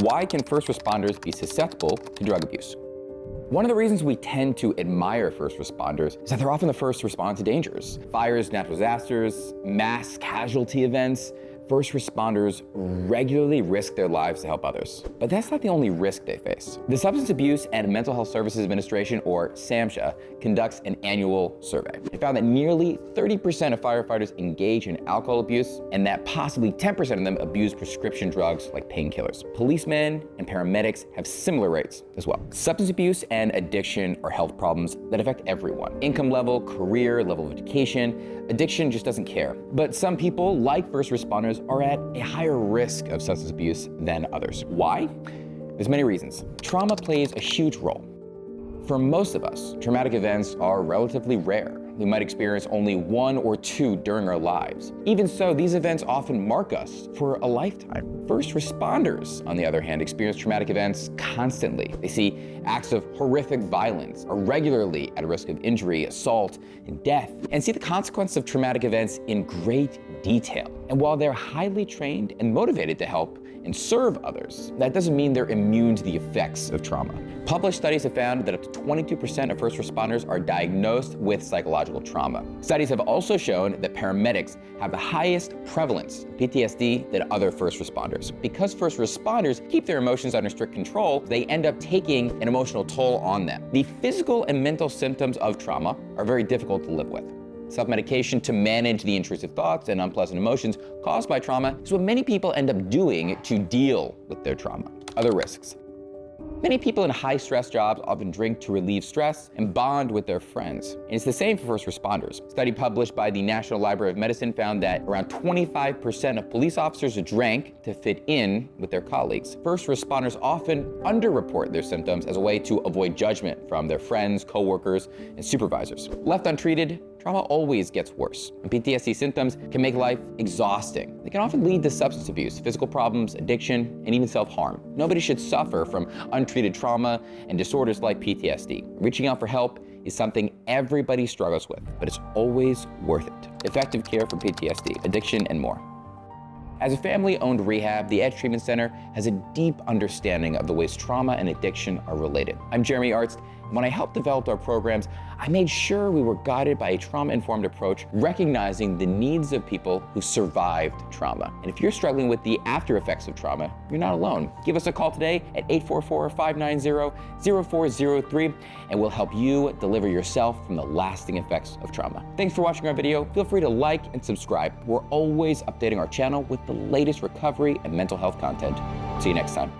Why can first responders be susceptible to drug abuse? One of the reasons we tend to admire first responders is that they're often the first to respond to dangers. Fires, natural disasters, mass casualty events. First responders regularly risk their lives to help others. But that's not the only risk they face. The Substance Abuse and Mental Health Services Administration, or SAMHSA, conducts an annual survey. It found that nearly 30% of firefighters engage in alcohol abuse, and that possibly 10% of them abuse prescription drugs like painkillers. Policemen and paramedics have similar rates as well. Substance abuse and addiction are health problems that affect everyone. Income level, career, level of education, addiction just doesn't care. But some people, like first responders, are at a higher risk of substance abuse than others. Why? There's many reasons. Trauma plays a huge role. For most of us, traumatic events are relatively rare. We might experience only one or two during our lives. Even so, these events often mark us for a lifetime. First responders, on the other hand, experience traumatic events constantly. They see acts of horrific violence, are regularly at risk of injury, assault, and death, and see the consequences of traumatic events in great detail. And while they're highly trained and motivated to help and serve others, that doesn't mean they're immune to the effects of trauma. Published studies have found that up to 22% of first responders are diagnosed with psychological trauma. Studies have also shown that paramedics have the highest prevalence of PTSD than other first responders. Because first responders keep their emotions under strict control, they end up taking an emotional toll on them. The physical and mental symptoms of trauma are very difficult to live with. Self-medication to manage the intrusive thoughts and unpleasant emotions caused by trauma is what many people end up doing to deal with their trauma. Other risks. Many people in high-stress jobs often drink to relieve stress and bond with their friends. And it's the same for first responders. A study published by the National Library of Medicine found that around 25% of police officers drank to fit in with their colleagues. First responders often underreport their symptoms as a way to avoid judgment from their friends, coworkers, and supervisors. Left untreated, trauma always gets worse, and PTSD symptoms can make life exhausting. They can often lead to substance abuse, physical problems, addiction, and even self-harm. Nobody should suffer from untreated trauma and disorders like PTSD. Reaching out for help is something everybody struggles with, but it's always worth it. Effective care for PTSD, addiction, and more. As a family-owned rehab, the Edge Treatment Center has a deep understanding of the ways trauma and addiction are related. I'm Jeremy Arzt. When I helped develop our programs, I made sure we were guided by a trauma-informed approach, recognizing the needs of people who survived trauma. And if you're struggling with the after effects of trauma, you're not alone. Give us a call today at 844-590-0403, and we'll help you deliver yourself from the lasting effects of trauma. Thanks for watching our video. Feel free to like and subscribe. We're always updating our channel with the latest recovery and mental health content. See you next time.